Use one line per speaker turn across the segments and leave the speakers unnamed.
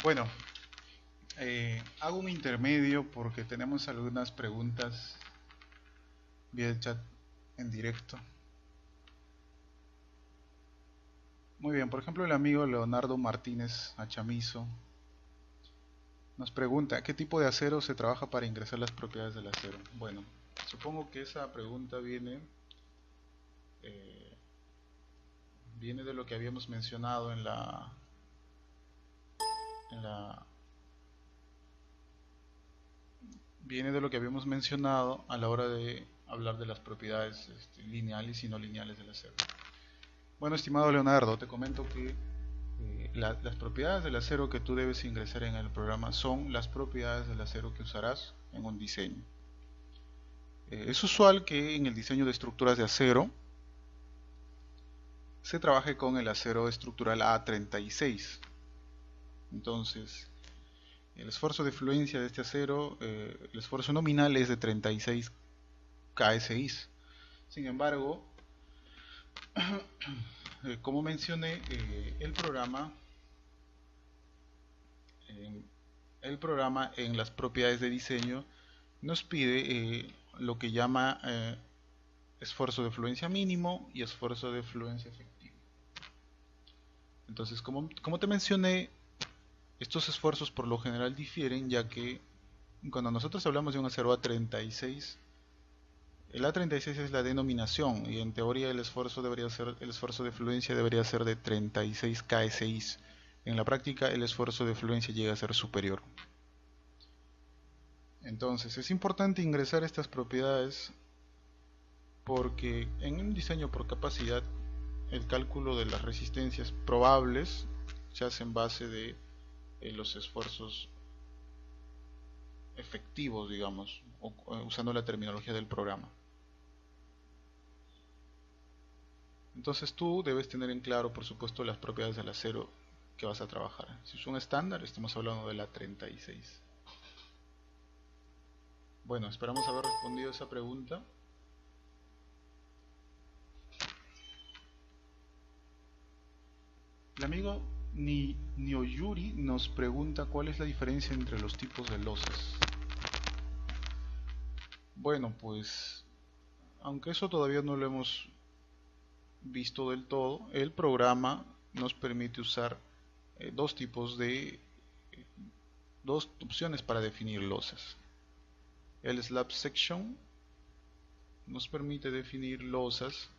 Bueno, hago un intermedio porque tenemos algunas preguntas vía el chat en directo. Muy bien, por ejemplo, el amigo Leonardo Martínez Achamizo nos pregunta, ¿qué tipo de acero se trabaja para ingresar las propiedades del acero? Bueno, supongo que esa pregunta eh, viene de lo que habíamos mencionado en la viene de lo que habíamos mencionado a la hora de hablar de las propiedades lineales y no lineales del acero. Bueno, estimado Leonardo, te comento que las propiedades del acero que tú debes ingresar en el programa son las propiedades del acero que usarás en un diseño. Es usual que en el diseño de estructuras de acero se trabaje con el acero estructural A36. Entonces, el esfuerzo de fluencia de este acero, el esfuerzo nominal es de 36 KSI. Sin embargo, como mencioné, eh, el programa en las propiedades de diseño nos pide lo que llama esfuerzo de fluencia mínimo y esfuerzo de fluencia efectivo. Entonces, como te mencioné, estos esfuerzos por lo general difieren, ya que cuando nosotros hablamos de un acero A36, el A36 es la denominación y en teoría el esfuerzo de fluencia debería ser de 36 KSI. En la práctica el esfuerzo de fluencia llega a ser superior. Entonces es importante ingresar estas propiedades porque en un diseño por capacidad el cálculo de las resistencias probables se hace en base de los esfuerzos efectivos, digamos, usando la terminología del programa. Entonces tú debes tener en claro, por supuesto, las propiedades del acero que vas a trabajar. Si es un estándar, estamos hablando de la 36. Bueno, esperamos haber respondido esa pregunta. El amigo Nioyuri nos pregunta cuál es la diferencia entre los tipos de losas. Bueno, pues, aunque eso todavía no lo hemos visto del todo, el programa nos permite usar dos tipos de dos opciones para definir losas. El slab section nos permite definir losas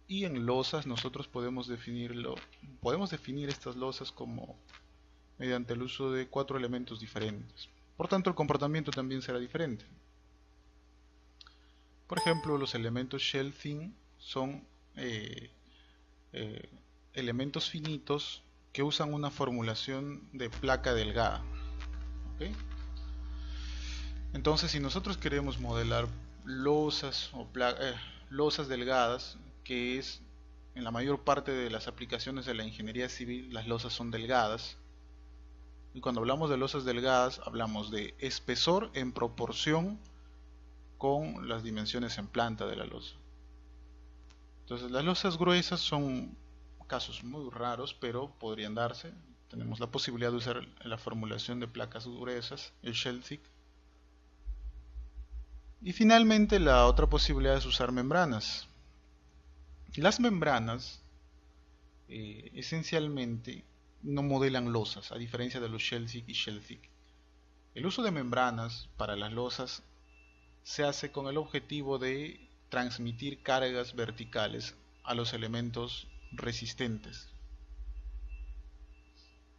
y en losas nosotros podemos definir estas losas como mediante el uso de 4 elementos diferentes. Por tanto, el comportamiento también será diferente. Por ejemplo, los elementos shell thin son eh, eh, elementos finitos que usan una formulación de placa delgada. ¿Okay? Entonces, si nosotros queremos modelar losas delgadas, que es en la mayor parte de las aplicaciones de la ingeniería civil, las losas son delgadas. Y cuando hablamos de losas delgadas, hablamos de espesor en proporción con las dimensiones en planta de la losa. Entonces, las losas gruesas son casos muy raros, pero podrían darse. Tenemos la posibilidad de usar la formulación de placas gruesas, el shell thick. Y finalmente la otra posibilidad es usar membranas. Las membranas esencialmente no modelan losas, a diferencia de los shell thick y shell thick. El uso de membranas para las losas se hace con el objetivo de transmitir cargas verticales a los elementos resistentes.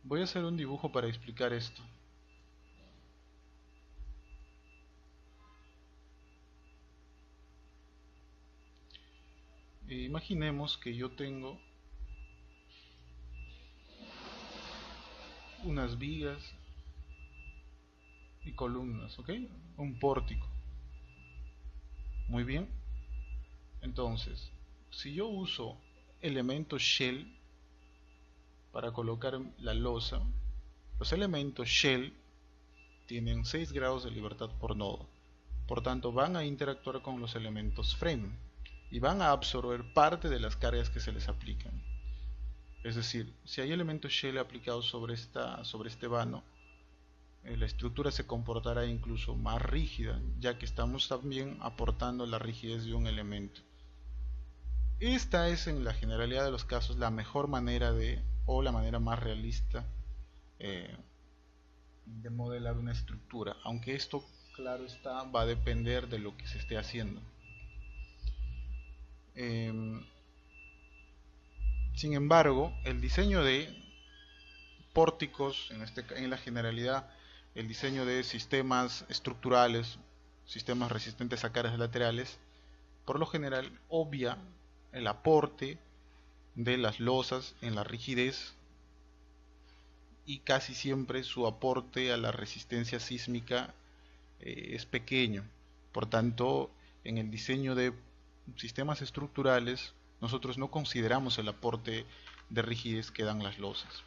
Voy a hacer un dibujo para explicar esto. Imaginemos que yo tengo unas vigas y columnas, ¿ok? Un pórtico. Muy bien. Entonces, si yo uso elementos shell para colocar la losa, los elementos shell tienen 6 grados de libertad por nodo. Por tanto, van a interactuar con los elementos frame y van a absorber parte de las cargas que se les aplican. Es decir, si hay elementos shell aplicados sobre este vano, la estructura se comportará incluso más rígida, ya que estamos también aportando la rigidez de un elemento. Esta es en la generalidad de los casos la mejor manera o la manera más realista eh, de modelar una estructura, aunque esto, claro está, va a depender de lo que se esté haciendo. Em, Sin embargo, el diseño de pórticos, en la generalidad, el diseño de sistemas estructurales, sistemas resistentes a cargas laterales, por lo general obvia el aporte de las losas en la rigidez y casi siempre su aporte a la resistencia sísmica es pequeño. Por tanto, en el diseño de sistemas estructurales, nosotros no consideramos el aporte de rigidez que dan las losas.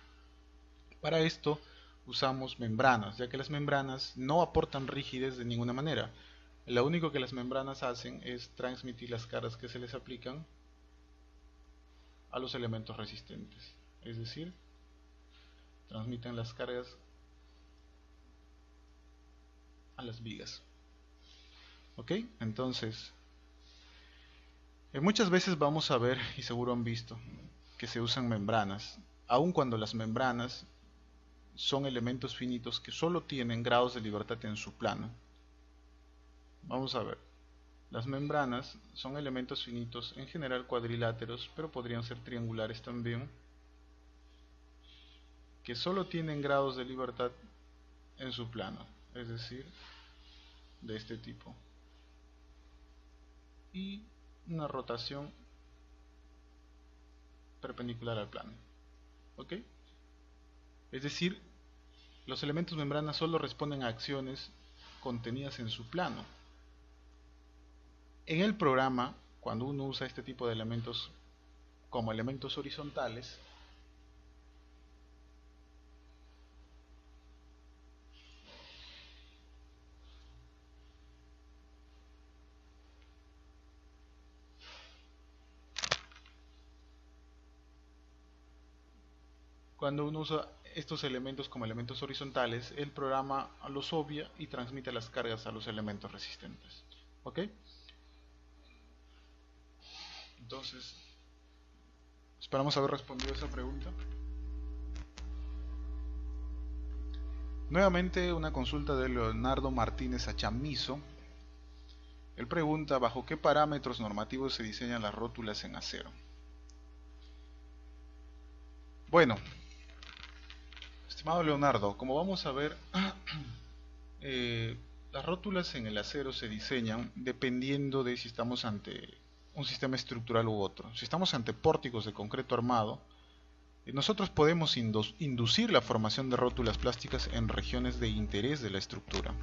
Para esto usamos membranas, ya que las membranas no aportan rigidez de ninguna manera. Lo único que las membranas hacen es transmitir las cargas que se les aplican a los elementos resistentes. Es decir, transmiten las cargas a las vigas. ¿Ok? Entonces, muchas veces vamos a ver, y seguro han visto, que se usan membranas, aun cuando las membranas son elementos finitos que solo tienen grados de libertad en su plano. Vamos a ver. Las membranas son elementos finitos, en general cuadriláteros, pero podrían ser triangulares también, que solo tienen grados de libertad en su plano, es decir, de este tipo. Y una rotación perpendicular al plano. ¿Ok? Es decir, los elementos membrana solo responden a acciones contenidas en su plano. En el programa, cuando uno usa este tipo de elementos como elementos horizontales, cuando uno usa estos elementos como elementos horizontales, el programa los obvia y transmite las cargas a los elementos resistentes. ¿Ok? Entonces, esperamos haber respondido a esa pregunta. Nuevamente una consulta de Leonardo Martínez Achamizo. Él pregunta, ¿bajo qué parámetros normativos se diseñan las rótulas en acero? Bueno, estimado Leonardo, como vamos a ver, las rótulas en el acero se diseñan dependiendo de si estamos ante un sistema estructural u otro. Si estamos ante pórticos de concreto armado, nosotros podemos inducir la formación de rótulas plásticas en regiones de interés de la estructura.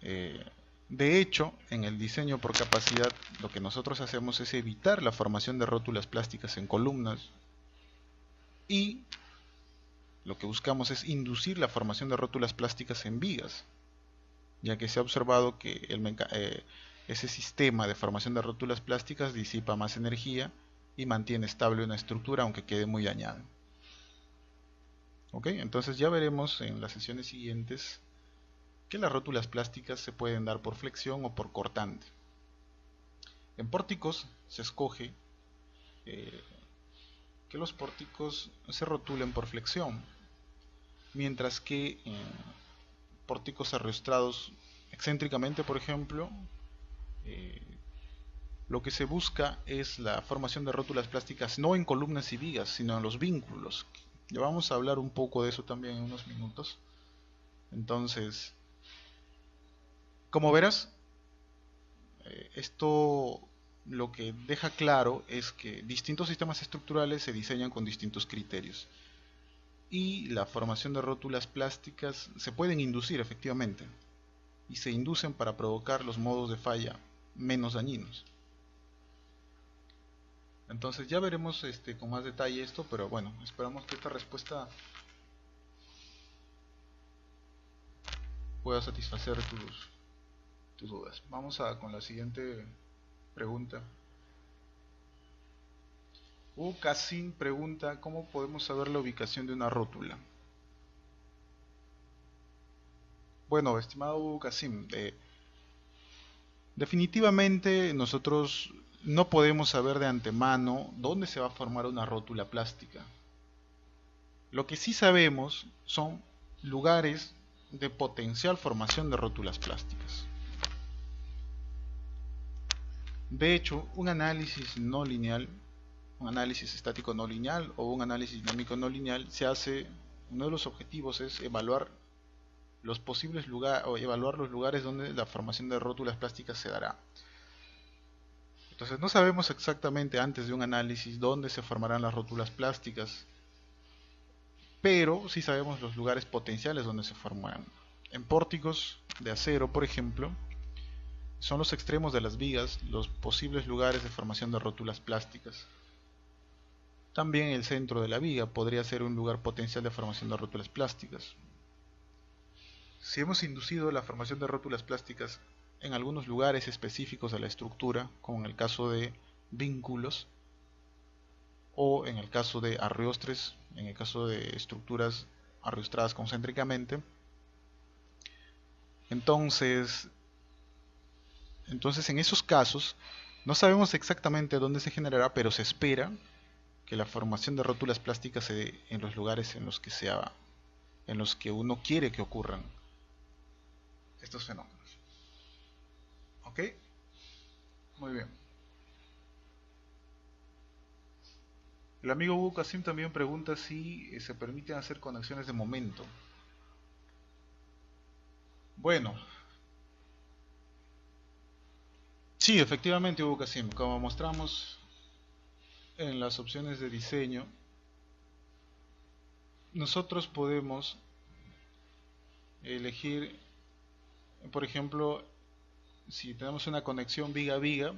De hecho, en el diseño por capacidad, lo que nosotros hacemos es evitar la formación de rótulas plásticas en columnas y lo que buscamos es inducir la formación de rótulas plásticas en vigas, ya que se ha observado que ese sistema de formación de rótulas plásticas disipa más energía y mantiene estable una estructura aunque quede muy dañada. ¿Ok? Entonces ya veremos en las sesiones siguientes que las rótulas plásticas se pueden dar por flexión o por cortante. En pórticos se escoge que los pórticos se rotulen por flexión, mientras que en pórticos arrastrados excéntricamente, por ejemplo, eh, lo que se busca es la formación de rótulas plásticas no en columnas y vigas, sino en los vínculos. Ya vamos a hablar un poco de eso también en unos minutos. Entonces, como verás, esto lo que deja claro es que distintos sistemas estructurales se diseñan con distintos criterios. Y la formación de rótulas plásticas se pueden inducir efectivamente. Y se inducen para provocar los modos de falla menos dañinos. Entonces ya veremos con más detalle esto, pero bueno, esperamos que esta respuesta pueda satisfacer tus dudas. Vamos con la siguiente pregunta. Casim pregunta, ¿cómo podemos saber la ubicación de una rótula? Bueno, estimado Casim, definitivamente nosotros no podemos saber de antemano dónde se va a formar una rótula plástica. Lo que sí sabemos son lugares de potencial formación de rótulas plásticas. De hecho, un análisis no lineal, un análisis estático no lineal o un análisis dinámico no lineal se hace, uno de los objetivos es evaluar los posibles lugares o evaluar los lugares donde la formación de rótulas plásticas se dará. Entonces no sabemos exactamente antes de un análisis dónde se formarán las rótulas plásticas, pero sí sabemos los lugares potenciales donde se formarán. En pórticos de acero, por ejemplo, son los extremos de las vigas los posibles lugares de formación de rótulas plásticas. También el centro de la viga podría ser un lugar potencial de formación de rótulas plásticas. Si hemos inducido la formación de rótulas plásticas en algunos lugares específicos de la estructura, como en el caso de vínculos, o en el caso de arreostres, en el caso de estructuras arreostradas concéntricamente, entonces, en esos casos no sabemos exactamente dónde se generará, pero se espera que la formación de rótulas plásticas se dé en los lugares en los que uno quiere que ocurran estos fenómenos. ¿Ok? Muy bien. El amigo Hugo Casim también pregunta si se permiten hacer conexiones de momento. Bueno, sí, efectivamente Hugo Casim, como mostramos en las opciones de diseño, nosotros podemos elegir, por ejemplo, si tenemos una conexión viga a viga,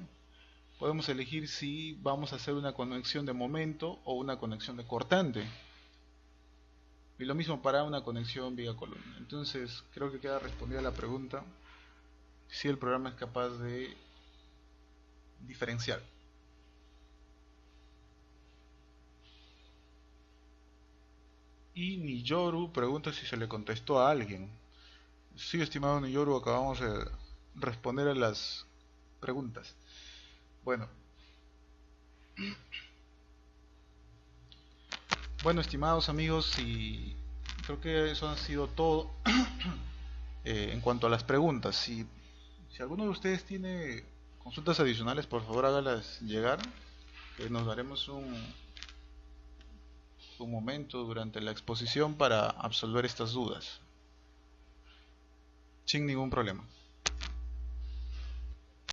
podemos elegir si vamos a hacer una conexión de momento o una conexión de cortante. Y lo mismo para una conexión viga columna. Entonces, creo que queda respondida la pregunta si el programa es capaz de diferenciar. Y Niyoru pregunta si se le contestó a alguien. Sí, estimado Niyoru, acabamos de responder a las preguntas. Bueno, estimados amigos, y creo que eso ha sido todo en cuanto a las preguntas. Si alguno de ustedes tiene consultas adicionales, por favor hágalas llegar. Nos daremos un momento durante la exposición para absolver estas dudas, sin ningún problema.